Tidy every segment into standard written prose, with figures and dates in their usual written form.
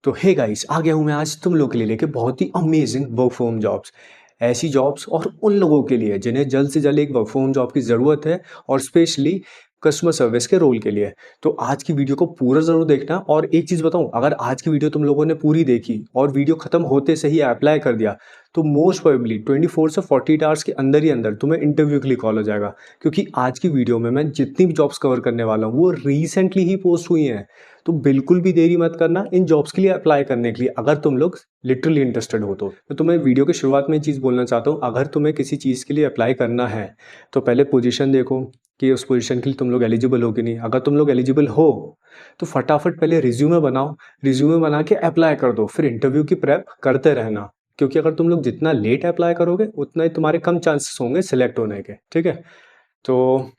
तो hey guys, आ गया हूँ मैं आज तुम लोग के लिए लेके बहुत ही अमेजिंग वर्क फ्रॉम जॉब्स। ऐसी जॉब्स और उन लोगों के लिए जिन्हें जल्द से जल्द एक वर्क फ्रॉम जॉब की ज़रूरत है, और स्पेशली कस्टमर सर्विस के रोल के लिए। तो आज की वीडियो को पूरा ज़रूर देखना। और एक चीज़ बताऊँ, अगर आज की वीडियो तुम लोगों ने पूरी देखी और वीडियो ख़त्म होते से ही अप्लाई कर दिया, तो मोस्ट प्रोबेबली 24 से 48 आवर्स के अंदर ही अंदर तुम्हें इंटरव्यू के लिए कॉल हो जाएगा। क्योंकि आज की वीडियो में मैं जितनी भी जॉब्स कवर करने वाला हूँ वो रिसेंटली ही पोस्ट हुई हैं। तो बिल्कुल भी देरी मत करना इन जॉब्स के लिए अप्लाई करने के लिए, अगर तुम लोग लिटरली इंटरेस्टेड हो। तो तुम्हें वीडियो की शुरुआत में एक चीज़ बोलना चाहता हूँ, अगर तुम्हें किसी चीज़ के लिए अप्लाई करना है तो पहले पोजीशन देखो कि उस पोजीशन के लिए तुम लोग एलिजिबल हो कि नहीं। अगर तुम लोग एलिजिबल हो तो फटाफट पहले रिज्यूमे बनाओ, रिज्यूमे बना के अप्लाई कर दो, फिर इंटरव्यू की प्रेप करते रहना। क्योंकि अगर तुम लोग जितना लेट अप्लाई करोगे उतना ही तुम्हारे कम चांसेस होंगे सिलेक्ट होने के, ठीक है। तो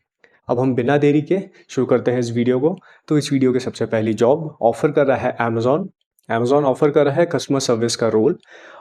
अब हम बिना देरी के शुरू करते हैं इस वीडियो को। तो इस वीडियो के सबसे पहली जॉब ऑफर कर रहा है अमेज़ॉन। अमेज़ॉन ऑफर कर रहा है कस्टमर सर्विस का रोल,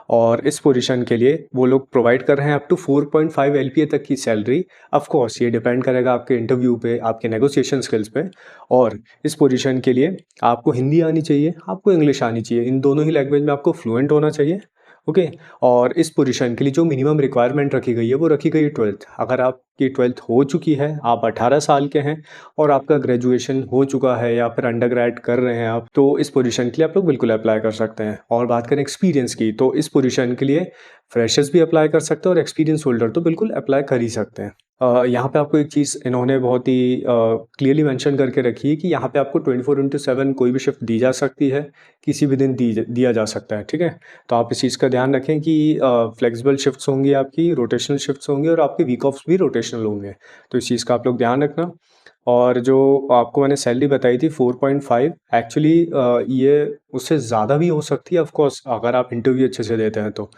और इस पोजीशन के लिए वो लोग प्रोवाइड कर रहे हैं अप टू 4.5 एलपीए तक की सैलरी। ऑफ कोर्स ये डिपेंड करेगा आपके इंटरव्यू पे, आपके नेगोशिएशन स्किल्स पे। और इस पोजीशन के लिए आपको हिंदी आनी चाहिए, आपको इंग्लिश आनी चाहिए, इन दोनों ही लैंग्वेज में आपको फ्लुएंट होना चाहिए। ओके। और इस पोजीशन के लिए जो मिनिमम रिक्वायरमेंट रखी गई है वो रखी गई है 12th। अगर आपकी 12th हो चुकी है, आप 18 साल के हैं और आपका ग्रेजुएशन हो चुका है या फिर अंडर ग्रेड कर रहे हैं आप, तो इस पोजीशन के लिए आप लोग बिल्कुल अप्लाई कर सकते हैं। और बात करें एक्सपीरियंस की, तो इस पोजीशन के लिए फ्रेशर्स भी अप्लाई कर सकते हैं और एक्सपीरियंस होल्डर तो बिल्कुल अप्लाई कर ही सकते हैं। यहाँ पे आपको एक चीज़ इन्होंने बहुत ही क्लियरली मेंशन करके रखी है कि यहाँ पे आपको 24/7 कोई भी शिफ्ट दी जा सकती है, किसी भी दिन दिया जा सकता है, ठीक है। तो आप इस चीज़ का ध्यान रखें कि फ्लेक्सिबल शिफ्ट्स होंगी, आपकी रोटेशनल शिफ्ट्स होंगी, और आपके वीक ऑफ्स भी रोटेशनल होंगे। तो इस चीज़ का आप लोग ध्यान रखना। और जो आपको मैंने सैलरी बताई थी 4.5, एक्चुअली ये उससे ज़्यादा भी हो सकती है ऑफ कोर्स, अगर आप इंटरव्यू अच्छे से देते हैं तो।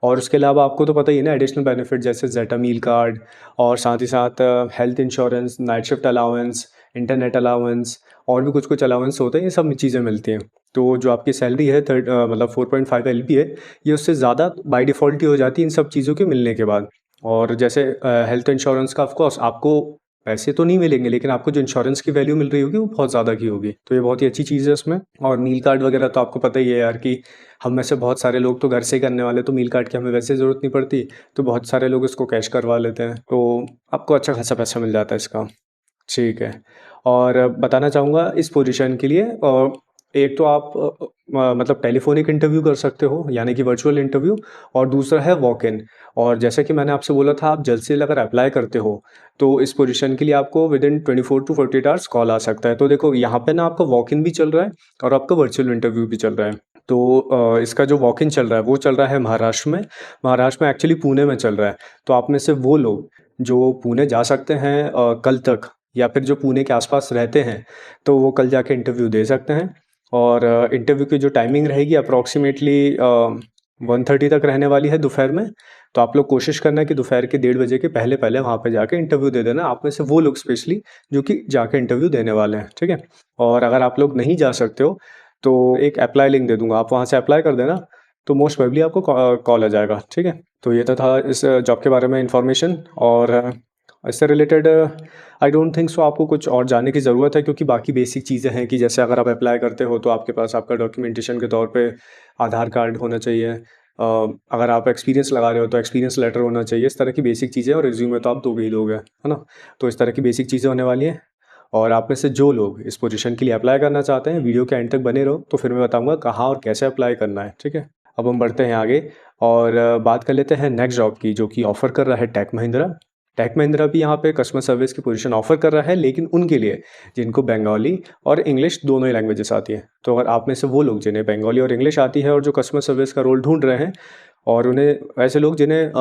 और उसके अलावा आपको तो पता ही है ना, एडिशनल बेनिफिट जैसे जेटा मील कार्ड, और साथ ही साथ health insurance, night shift allowance, internet allowance, और भी कुछ कुछ अलाउंस होते हैं, ये सब चीज़ें मिलती हैं। तो जो आपकी सैलरी है मतलब 4.5 एलपी है, ये उससे ज़्यादा बाय डिफ़ॉल्ट ही हो जाती है इन सब चीज़ों के मिलने के बाद। और जैसे हेल्थ इंश्योरेंस का ऑफ कोर्स आपको पैसे तो नहीं मिलेंगे, लेकिन आपको जो इंश्योरेंस की वैल्यू मिल रही होगी वो बहुत ज़्यादा की होगी। तो ये बहुत ही अच्छी चीज़ है उसमें। और मील कार्ड वगैरह तो आपको पता ही है यार कि हम में से बहुत सारे लोग तो घर से ही करने वाले, तो मील कार्ड की हमें वैसे ज़रूरत नहीं पड़ती। तो बहुत सारे लोग इसको कैश करवा लेते हैं, तो आपको अच्छा खासा पैसा मिल जाता है इसका। ठीक है। और बताना चाहूँगा इस पोजीशन के लिए एक तो आप मतलब टेलीफोनिक इंटरव्यू कर सकते हो, यानी कि वर्चुअल इंटरव्यू, और दूसरा है वॉक इन। और जैसा कि मैंने आपसे बोला था, आप जल्द से जल्द अगर अप्लाई करते हो तो इस पोजीशन के लिए आपको within 24 to 48 hours call आ सकता है। तो देखो यहाँ पे ना, आपका वॉक इन भी चल रहा है और आपका वर्चुअल इंटरव्यू भी चल रहा है। तो इसका जो वॉक इन चल रहा है वो चल रहा है महाराष्ट्र में। महाराष्ट्र में एक्चुअली पुणे में चल रहा है। तो आप में से वो लोग जो पुणे जा सकते हैं कल तक, या फिर जो पुणे के आसपास रहते हैं, तो वो कल जाके इंटरव्यू दे सकते हैं। और इंटरव्यू की जो टाइमिंग रहेगी अप्रॉक्सीमेटली 1:30 तक रहने वाली है दोपहर में। तो आप लोग कोशिश करना है कि दोपहर के 1:30 बजे के पहले पहले वहाँ पे जाके इंटरव्यू दे देना, आप में से वो लोग स्पेशली जो कि जाके इंटरव्यू देने वाले हैं, ठीक है। और अगर आप लोग नहीं जा सकते हो तो एक अप्लाई लिंक दे दूंगा, आप वहाँ से अप्लाई कर देना, तो मोस्ट प्रोबेबली आपको कॉल आ जाएगा, ठीक है। तो ये तो था इस जॉब के बारे में इंफॉर्मेशन। और इससे related I don't think so आपको कुछ और जानने की ज़रूरत है, क्योंकि बाकी बेसिक चीज़ें हैं कि जैसे अगर आप अप्लाई करते हो तो आपके पास आपका डॉक्यूमेंटेशन के तौर पे आधार कार्ड होना चाहिए। अगर आप एक्सपीरियंस लगा रहे हो तो एक्सपीरियंस लेटर होना चाहिए। इस तरह की बेसिक चीज़ें, और रिज्यूमे तो आप दोगे ही दोगे, है ना। तो इस तरह की बेसिक चीज़ें होने वाली हैं। और आप में से जो लोग इस पोजीशन के लिए अप्लाई करना चाहते हैं, वीडियो के एंड तक बने रहो, तो फिर मैं बताऊंगा कहाँ और कैसे अप्लाई करना है, ठीक है। अब हम बढ़ते हैं आगे और बात कर लेते हैं नेक्स्ट जॉब की, जो कि ऑफ़र कर रहा है टेक महिंद्रा। टेक महिंद्रा भी यहाँ पे कस्टमर सर्विस की पोजीशन ऑफर कर रहा है, लेकिन उनके लिए जिनको बंगाली और इंग्लिश दोनों ही लैंग्वेजेस आती हैं। तो अगर आप में से वो लोग जिन्हें बंगाली और इंग्लिश आती है और जो कस्टमर सर्विस का रोल ढूंढ रहे हैं, और उन्हें ऐसे लोग जिन्हें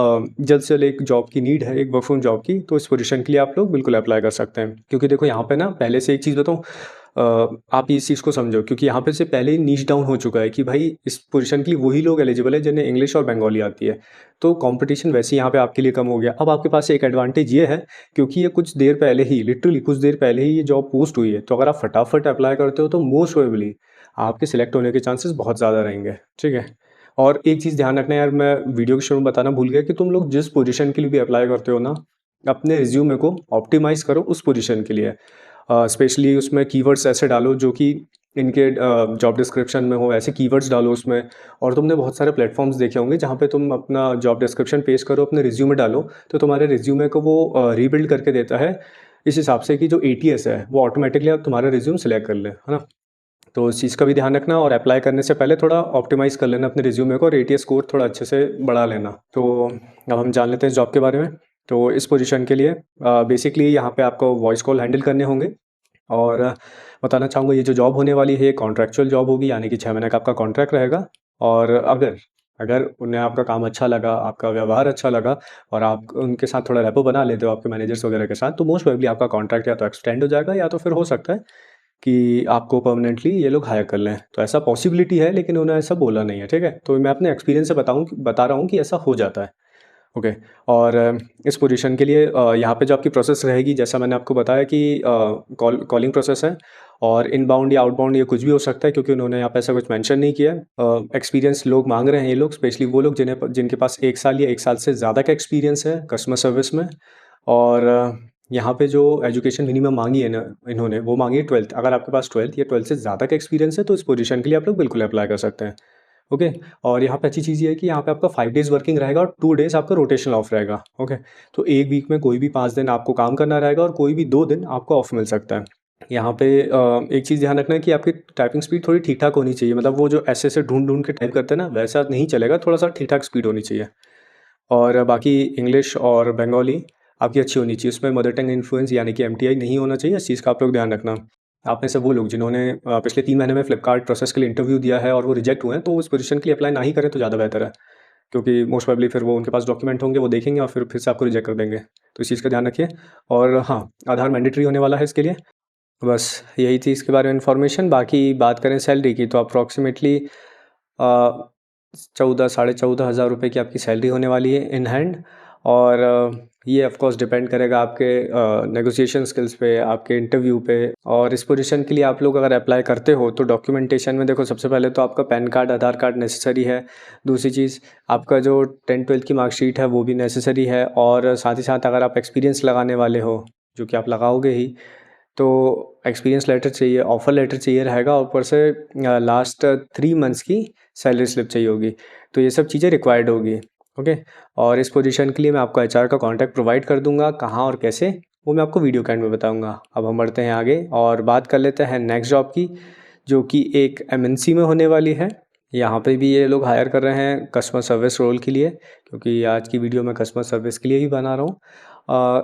जल्द से जल्द एक जॉब की नीड है, एक वर्क फ्रॉम जॉब की, तो इस पोजीशन के लिए आप लोग बिल्कुल अप्लाई कर सकते हैं। क्योंकि देखो यहाँ पे ना, पहले से एक चीज़ बताऊँ, आप इस चीज़ को समझो, क्योंकि यहाँ पे से पहले ही नीच डाउन हो चुका है कि भाई इस पोजीशन के लिए वही लोग एलिजिबल है जिन्हें इंग्लिश और बंगाली आती है। तो कंपटीशन वैसे ही यहाँ पे आपके लिए कम हो गया। अब आपके पास एक एडवांटेज ये है, क्योंकि ये कुछ देर पहले ही, लिटरली कुछ देर पहले ही ये जॉब पोस्ट हुई है, तो अगर आप फटाफट अप्लाई करते हो तो मोस्ट प्रोबेबली आपके सिलेक्ट होने के चांसेस बहुत ज़्यादा रहेंगे, ठीक है। और एक चीज़ ध्यान रखना यार, मैं वीडियो के शुरू में बताना भूल गया कि तुम लोग जिस पोजीशन के लिए भी अप्लाई करते हो ना, अपने रिज्यूमे को ऑप्टिमाइज़ करो उस पोजीशन के लिए। स्पेशली उसमें कीवर्ड्स ऐसे डालो जो कि इनके जॉब डिस्क्रिप्शन में हो, ऐसे कीवर्ड्स डालो उसमें। और तुमने बहुत सारे प्लेटफॉर्म्स देखे होंगे जहाँ पे तुम अपना जॉब डिस्क्रिप्शन पेश करो, अपने रिज्यूमे डालो, तो तुम्हारे रिज्यूमे को वो रीबिल्ड करके देता है इस हिसाब से कि जो एटीएस है वो ऑटोमेटिकली अब तुम्हारा रिज्यूम सेलेक्ट कर ले, है ना। तो इस चीज़ का भी ध्यान रखना और अप्लाई करने से पहले थोड़ा ऑप्टिमाइज़ कर लेना अपने रिज्यूमे को और एटीएस स्कोर थोड़ा अच्छे से बढ़ा लेना। तो अब हम जान लेते हैं इस जॉब के बारे में। तो इस पोजीशन के लिए बेसिकली यहाँ पे आपको वॉइस कॉल हैंडल करने होंगे। और बताना चाहूँगा ये जो जॉब होने वाली है कॉन्ट्रैक्चुअल जॉब होगी, यानी कि 6 महीने का आपका कॉन्ट्रैक्ट रहेगा। और अगर अगर उन्हें आपका काम अच्छा लगा, आपका व्यवहार अच्छा लगा और आप उनके साथ थोड़ा रेपो बना लेते हो आपके मैनेजर्स वगैरह के साथ, तो मोस्ट प्रोबेबली आपका कॉन्ट्रैक्ट या तो एक्सटेंड हो जाएगा या तो फिर हो सकता है कि आपको परमानेंटली ये लोग हायर कर लें। तो ऐसा पॉसिबिलिटी है, लेकिन उन्होंने ऐसा बोला नहीं है, ठीक है। तो मैं अपने एक्सपीरियंस से बता रहा हूँ कि ऐसा हो जाता है। ओके। और इस पोजीशन के लिए यहाँ पे जो आपकी प्रोसेस रहेगी, जैसा मैंने आपको बताया कि कॉलिंग प्रोसेस है और इनबाउंड या आउटबाउंड ये कुछ भी हो सकता है, क्योंकि उन्होंने यहाँ पे ऐसा कुछ मेंशन नहीं किया है। एक्सपीरियंस लोग मांग रहे हैं ये लोग, स्पेशली वो लोग जिनके पास 1 साल या 1 साल से ज़्यादा का एक्सपीरियंस है कस्टमर सर्विस में। और यहाँ पे जो एजुकेशन मिनिमम मांगी है ना इन्होंने, वो मांगी है 12th। अगर आपके पास 12th या 12th से ज़्यादा का एक्सपीरियंस है तो इस पोजीशन के लिए आप लोग बिल्कुल अप्लाई कर सकते हैं। ओके। और यहाँ पे अच्छी चीज़ ये है कि यहाँ पे आपका 5 डेज़ वर्किंग रहेगा और 2 डेज़ आपका रोटेशनल ऑफ रहेगा। ओके। तो एक वीक में कोई भी 5 दिन आपको काम करना रहेगा और कोई भी 2 दिन आपको ऑफ मिल सकता है। यहाँ पे एक चीज़ ध्यान रखना है कि आपकी टाइपिंग स्पीड थोड़ी ठीक ठाक होनी चाहिए, मतलब वो जो ऐसे ढूंढ ढूंढ के टाइप करते हैं ना, वैसा नहीं चलेगा, थोड़ा सा ठीक ठाक स्पीड होनी चाहिए। और बाकी इंग्लिश और बंगाली आपकी अच्छी होनी चाहिए, उसमें मदर टंग इन्फ्लुएंस यानी कि एमटीआई नहीं होना चाहिए। इस चीज़ का आप लोग ध्यान रखना। आप में से वो लोग जिन्होंने पिछले 3 महीने में फ्लिपकार्ट प्रोसेस के लिए इंटरव्यू दिया है और वो रिजेक्ट हुए हैं, तो उस पोजीशन के लिए अप्लाई ना ही करें तो ज़्यादा बेहतर है, क्योंकि मोस्ट प्रोबेबली फिर वो उनके पास डॉक्यूमेंट होंगे, वो देखेंगे और फिर से आपको रिजेक्ट कर देंगे। तो इस चीज़ का ध्यान रखिए। और हाँ, आधार मैंडेटरी होने वाला है इसके लिए। बस यही थी इसके बारे में इन्फॉर्मेशन। बाकी बात करें सैलरी की, तो अप्रॉक्सीमेटली 14 साढ़े 14,000 रुपये की आपकी सैलरी होने वाली है इन हैंड। और ये ऑफ कोर्स डिपेंड करेगा आपके नेगोशिएशन स्किल्स पे, आपके इंटरव्यू पे। और इस पोजीशन के लिए आप लोग अगर अप्लाई करते हो तो डॉक्यूमेंटेशन में देखो, सबसे पहले तो आपका पैन कार्ड, आधार कार्ड नेसेसरी है। दूसरी चीज़, आपका जो 10th-12th की मार्कशीट है वो भी नेसेसरी है। और साथ ही साथ अगर आप एक्सपीरियंस लगाने वाले हो, जो कि आप लगाओगे ही, तो एक्सपीरियंस लेटर चाहिए, ऑफ़र लेटर चाहिए रहेगा, और ऊपर से लास्ट 3 मंथ्स की सैलरी स्लिप चाहिए होगी। तो ये सब चीज़ें रिक्वायर्ड होगी। ओके। और इस पोजीशन के लिए मैं आपको एचआर का कॉन्टैक्ट प्रोवाइड कर दूंगा, कहाँ और कैसे वो मैं आपको वीडियो के एंड में बताऊंगा। अब हम बढ़ते हैं आगे और बात कर लेते हैं नेक्स्ट जॉब की, जो कि एक एमएनसी में होने वाली है। यहाँ पे भी ये लोग हायर कर रहे हैं कस्टमर सर्विस रोल के लिए, क्योंकि आज की वीडियो मैं कस्टमर सर्विस के लिए ही बना रहा हूँ।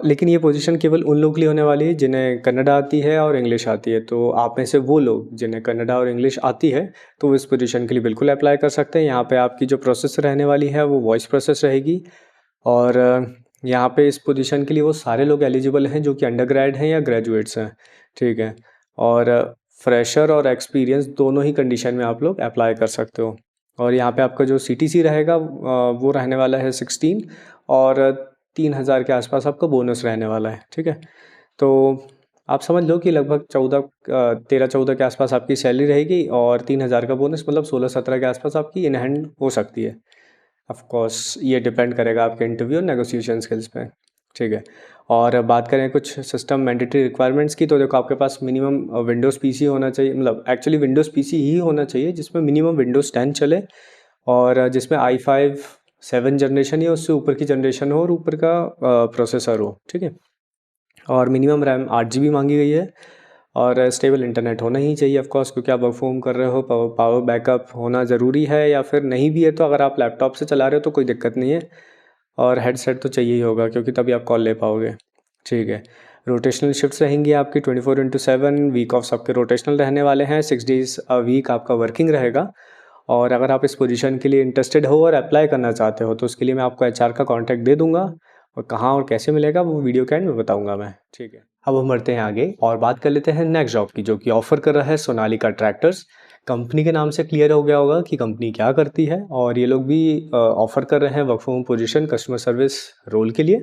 लेकिन ये पोजीशन केवल उन लोगों के लिए होने वाली है जिन्हें कन्नड़ा आती है और इंग्लिश आती है। तो आप में से वो लोग जिन्हें कन्नड़ा और इंग्लिश आती है, तो इस पोजीशन के लिए बिल्कुल अप्लाई कर सकते हैं। यहाँ पे आपकी जो प्रोसेस रहने वाली है वो वॉइस प्रोसेस रहेगी। और यहाँ पे इस पोजीशन के लिए वो सारे लोग एलिजिबल हैं जो कि अंडरग्रेड हैं या ग्रेजुएट्स हैं, ठीक है। और फ्रेशर और एक्सपीरियंस दोनों ही कंडीशन में आप लोग अप्लाई कर सकते हो। और यहाँ पे आपका जो सीटीसी रहेगा वो रहने वाला है 16, और 3,000 के आसपास आपका बोनस रहने वाला है, ठीक है। तो आप समझ लो कि लगभग 13-14 के आसपास आपकी सैलरी रहेगी और 3,000 का बोनस, मतलब 16-17 के आसपास आपकी इन हैंड हो सकती है। ऑफ कोर्स ये डिपेंड करेगा आपके इंटरव्यू और नेगोशिएशन स्किल्स पे, ठीक है। और बात करें कुछ सिस्टम मैंडेटरी रिक्वायरमेंट्स की, तो देखो आपके पास मिनिमम विंडोज़ पीसी होना चाहिए, मतलब एक्चुअली विंडोज़ पीसी ही होना चाहिए जिसमें मिनिमम विंडोज़ 10 चले, और जिसमें i5 7 जनरेशन या उससे ऊपर की जनरेशन हो और ऊपर का प्रोसेसर हो, ठीक है। और मिनिमम रैम 8 GB मांगी गई है। और स्टेबल इंटरनेट होना ही चाहिए ऑफ कोर्स, क्योंकि आप वर्क फ्रॉम कर रहे हो, पावर बैकअप होना ज़रूरी है, या फिर नहीं भी है तो अगर आप लैपटॉप से चला रहे हो तो कोई दिक्कत नहीं है। और हेडसेट तो चाहिए ही होगा, क्योंकि तभी आप कॉल ले पाओगे, ठीक है। रोटेशनल शिफ्ट्स रहेंगी आपकी 24/7, वीक ऑफ सबके रोटेशनल रहने वाले हैं, 6 डेज़ अ वीक आपका वर्किंग रहेगा। और अगर आप इस पोजीशन के लिए इंटरेस्टेड हो और अप्लाई करना चाहते हो, तो उसके लिए मैं आपको एचआर का कॉन्टैक्ट दे दूंगा, और कहाँ और कैसे मिलेगा वो वीडियो के एंड में बताऊंगा मैं, ठीक है। अब हम बढ़ते हैं आगे और बात कर लेते हैं नेक्स्ट जॉब की, जो कि ऑफर कर रहा है सोनालिका ट्रैक्टर्स। कंपनी के नाम से क्लियर हो गया होगा कि कंपनी क्या करती है, और ये लोग भी ऑफर कर रहे हैं work from position customer service role के लिए।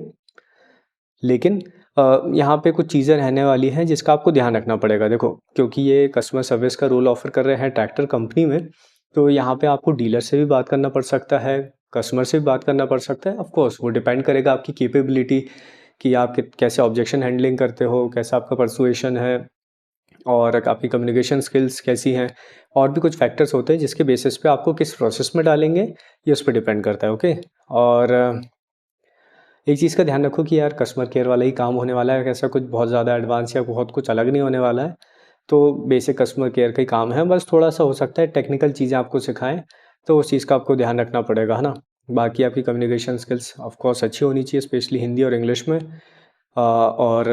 लेकिन यहाँ पे कुछ चीज़ें रहने वाली हैं जिसका आपको ध्यान रखना पड़ेगा। देखो, क्योंकि ये कस्टमर सर्विस का रोल ऑफर कर रहे हैं ट्रैक्टर कंपनी में, तो यहाँ पे आपको डीलर से भी बात करना पड़ सकता है, कस्टमर से भी बात करना पड़ सकता है। ऑफ कोर्स वो डिपेंड करेगा आपकी कैपेबिलिटी, कि आप कैसे ऑब्जेक्शन हैंडलिंग करते हो, कैसा आपका परसुएशन है, और आपकी कम्युनिकेशन स्किल्स कैसी हैं, और भी कुछ फैक्टर्स होते हैं जिसके बेसिस पे आपको किस प्रोसेस में डालेंगे ये उस पर डिपेंड करता है। ओके। और एक चीज़ का ध्यान रखो कि यार कस्टमर केयर वाला ही काम होने वाला है, ऐसा कुछ बहुत ज़्यादा एडवांस या बहुत कुछ अलग नहीं होने वाला है। तो बेसिक कस्टमर केयर का ही काम है, बस थोड़ा सा हो सकता है टेक्निकल चीज़ें आपको सिखाएं, तो उस चीज़ का आपको ध्यान रखना पड़ेगा, है ना। बाकी आपकी कम्युनिकेशन स्किल्स ऑफ कोर्स अच्छी होनी चाहिए, स्पेशली हिंदी और इंग्लिश में। और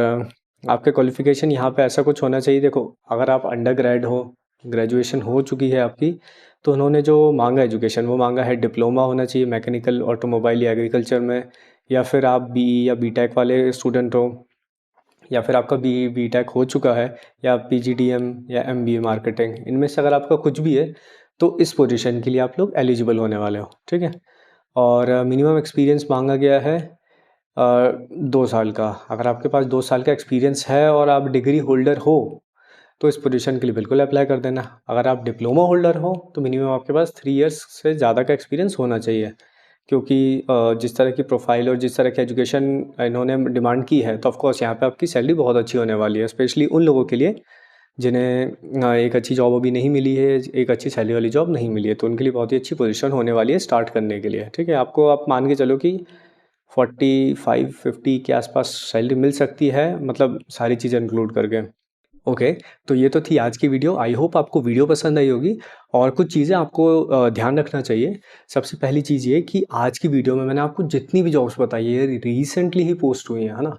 आपके क्वालिफ़िकेशन यहाँ पे ऐसा कुछ होना चाहिए। देखो, अगर आप अंडर ग्रेड हो, ग्रेजुएशन हो चुकी है आपकी, तो उन्होंने जो मांगा एजुकेशन वो मांगा है डिप्लोमा होना चाहिए मैकेनिकल, ऑटोमोबाइल या एग्रीकल्चर में, या फिर आप बीई या बीटेक वाले स्टूडेंट हो, या फिर आपका बीटेक हो चुका है, या पीजीडीएम या एमबीए मार्केटिंग, इनमें से अगर आपका कुछ भी है तो इस पोजीशन के लिए आप लोग एलिजिबल होने वाले हो, ठीक है। और मिनिमम एक्सपीरियंस मांगा गया है 2 साल का। अगर आपके पास 2 साल का एक्सपीरियंस है और आप डिग्री होल्डर हो तो इस पोजीशन के लिए बिल्कुल अप्लाई कर देना। अगर आप डिप्लोमा होल्डर हो तो मिनिमम आपके पास 3 इयर्स से ज़्यादा का एक्सपीरियंस होना चाहिए, क्योंकि जिस तरह की प्रोफाइल और जिस तरह की एजुकेशन इन्होंने डिमांड की है, तो ऑफ कोर्स यहाँ पे आपकी सैलरी बहुत अच्छी होने वाली है, स्पेशली उन लोगों के लिए जिन्हें एक अच्छी जॉब अभी नहीं मिली है, एक अच्छी सैलरी वाली जॉब नहीं मिली है, तो उनके लिए बहुत ही अच्छी पोजीशन होने वाली है स्टार्ट करने के लिए, ठीक है। आपको आप मान के चलो कि 45-50 के आसपास सैलरी मिल सकती है, मतलब सारी चीज़ें इंक्लूड करके। ओके। तो ये तो थी आज की वीडियो। आई होप आपको वीडियो पसंद आई होगी, और कुछ चीज़ें आपको ध्यान रखना चाहिए। सबसे पहली चीज़ ये कि आज की वीडियो में मैंने आपको जितनी भी जॉब्स बताई है रिसेंटली ही पोस्ट हुई हैं, है ना।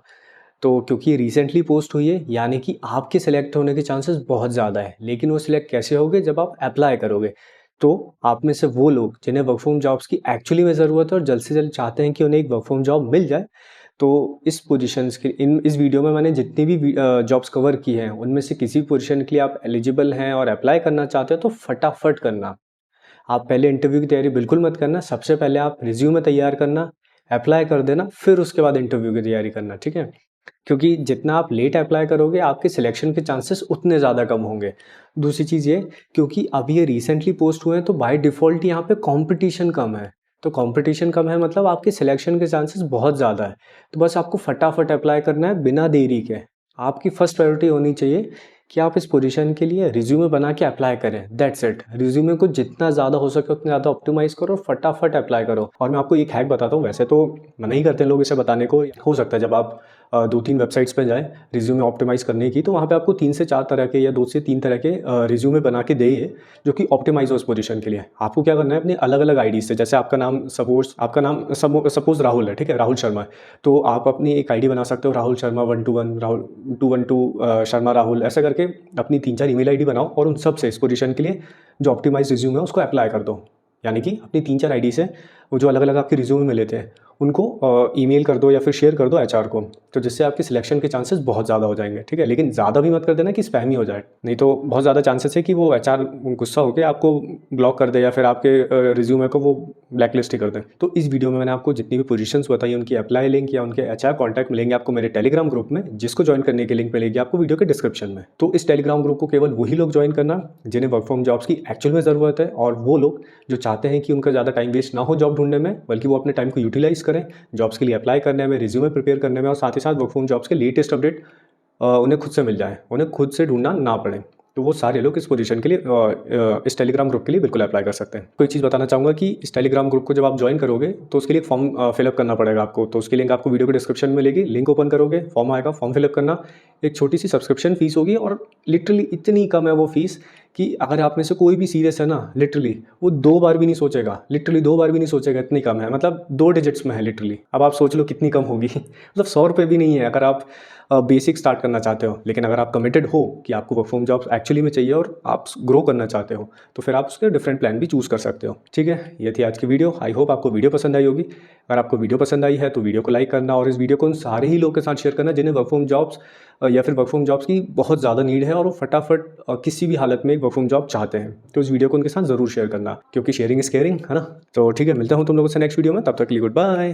तो क्योंकि ये रिसेंटली पोस्ट हुई है, यानी कि आपके सिलेक्ट होने के चांसेस बहुत ज़्यादा है, लेकिन वो सिलेक्ट कैसे होंगे जब आप अप्लाई करोगे। तो आप में से वो लोग जिन्हें वर्क फ्रॉम जॉब्स की एक्चुअली में ज़रूरत है और जल्द से जल्द चाहते हैं कि उन्हें एक वर्क फ्रॉम जॉब मिल जाए, तो इस पोजीशंस के इस वीडियो में मैंने जितनी भी जॉब्स कवर की हैं उनमें से किसी पोजीशन के लिए आप एलिजिबल हैं और अप्लाई करना चाहते हो तो फटाफट करना। आप पहले इंटरव्यू की तैयारी बिल्कुल मत करना, सबसे पहले आप रिज्यूमे तैयार करना, अप्लाई कर देना, फिर उसके बाद इंटरव्यू की तैयारी करना, ठीक है। क्योंकि जितना आप लेट अप्लाई करोगे आपके सिलेक्शन के चांसेस उतने ज़्यादा कम होंगे। दूसरी चीज़ ये, क्योंकि अभी ये रिसेंटली पोस्ट हुए हैं तो बाय डिफ़ॉल्ट यहाँ पे कंपटीशन कम है। तो कंपटीशन कम है मतलब आपके सिलेक्शन के चांसेस बहुत ज़्यादा है। तो बस आपको फटाफट अप्लाई करना है बिना देरी के। आपकी फर्स्ट प्रायोरिटी होनी चाहिए कि आप इस पोजीशन के लिए रिज्यूमे बना के अप्लाई करें, दैट्स इट। रिज्यूमे को जितना ज़्यादा हो सके उतना ज़्यादा ऑप्टिमाइज़ करो और फटाफट अप्लाई करो। और मैं आपको एक हैक बताता हूँ, वैसे तो मना ही करते हैं लोग इसे बताने को। हो सकता है जब आप 2-3 वेबसाइट्स पे जाएँ रिज्यूमे ऑप्टिमाइज़ करने की, तो वहाँ पे आपको 3 से 4 तरह के या 2 से 3 तरह के रिज्यूमे बना के देंगे जो कि ऑप्टिमाइज़ हो उस पोजीशन के लिए। आपको क्या करना है, अपने अलग-अलग आईडी से, जैसे आपका नाम सपोज़ राहुल है, ठीक है, राहुल शर्मा है। तो आप अपनी एक आईडी बना सकते हो, राहुल शर्मा 121, राहुल 212 शर्मा राहुल, ऐसा करके अपनी 3-4 ईमेल आईडी बनाओ और उन सब से इस पोजीशन के लिए जो ऑप्टिमाइज़ रिज्यूमे है उसको अप्लाई कर दो। यानी कि अपनी 3-4 आईडी से वो जो अलग-अलग आपके रिज्यूमे मिले थे उनको ईमेल कर दो या फिर शेयर कर दो एचआर को, तो जिससे आपके सिलेक्शन के चांसेस बहुत ज़्यादा हो जाएंगे, ठीक है। लेकिन ज़्यादा भी मत कर देना कि स्पैम ही हो जाए, नहीं तो बहुत ज़्यादा चांसेस है कि वो एचआर गुस्सा होकर आपको ब्लॉक कर दे या फिर आपके रिज्यूमे को वो ब्लैकलिस्ट ही कर दें। तो इस वीडियो में मैंने आपको जितनी भी पोजीशंस बताई उनकी अप्लाई लिंक या उनके एचआर कॉन्टैक्ट मिलेंगे आपको मेरे टेलीग्राम ग्रुप में, जिसको ज्वाइन करने की लिंक मिलेगी आपको वीडियो के डिस्क्रिप्शन में। तो इस टेलीग्राम ग्रुप को केवल वही लोग ज्वाइन करना जिन्हें वर्क फ्रॉम जॉब्स की एक्चुअल में ज़रूरत है, और वो लोग जो चाहते हैं कि उनका ज़्यादा टाइम वेस्ट ना हो जॉब ढूंढने में, बल्कि वो अपने टाइम को यूटिलाइज़ करें जॉब्स के लिए अप्लाई करने में, रिज्यूमे प्रिपेयर करने में, और साथ ही साथ वर्क फ्रॉम जॉब्स के लेटेस्ट अपडेट उन्हें खुद से मिल जाए, उन्हें खुद से ढूंढना ना पड़े। तो वो सारे लोग इस पोजीशन के लिए इस टेलीग्राम ग्रुप के लिए बिल्कुल अप्लाई कर सकते हैं। कोई चीज़ बताना चाहूँगा कि इस टेलीग्राम ग्रुप को जब आप ज्वाइन करोगे तो उसके लिए एक फॉर्म फिलअप करना पड़ेगा आपको। तो उसकी लिंक आपको वीडियो के डिस्क्रिप्शन में मिलेगी, लिंक ओपन करोगे, फॉर्म आएगा, फॉर्म फिलअप करना, एक छोटी सी सब्सक्रिप्शन फीस होगी, और लिटरली इतनी कम है वो फीस कि अगर आप में से कोई भी सीरियस है ना, लिटरली वो 2 बार भी नहीं सोचेगा, लिटरली 2 बार भी नहीं सोचेगा, इतनी कम है, मतलब 2 डिजिट्स में है लिटरली। अब आप सोच लो कितनी कम होगी मतलब 100 रुपये भी नहीं है अगर आप बेसिक स्टार्ट करना चाहते हो। लेकिन अगर आप कमिटेड हो कि आपको वर्क फ्रॉम जॉब्स एक्चुअली में चाहिए और आप ग्रो करना चाहते हो, तो फिर आप उसके डिफरेंट प्लान भी चूज़ कर सकते हो, ठीक है। ये थी आज की वीडियो। आई होप आपको वीडियो पसंद आई होगी। अगर आपको वीडियो पसंद आई है तो वीडियो को लाइक करना, और इस वीडियो को उन सारे ही लोगों के साथ शेयर करना जिन्हें वर्क फ्रॉम जॉब्स या फिर वर्क फ्रॉम जॉब्स की बहुत ज़्यादा नीड है और वो फटाफट किसी भी हालत में एक वर्क फ्रॉम जॉब चाहते हैं। तो इस वीडियो को उनके साथ ज़रूर शेयर करना, क्योंकि शेयरिंग इज़ केयरिंग, है ना। तो ठीक है, मिलता हूँ तुम लोगों से नेक्स्ट वीडियो में, तब तक के लिए गुड बाय।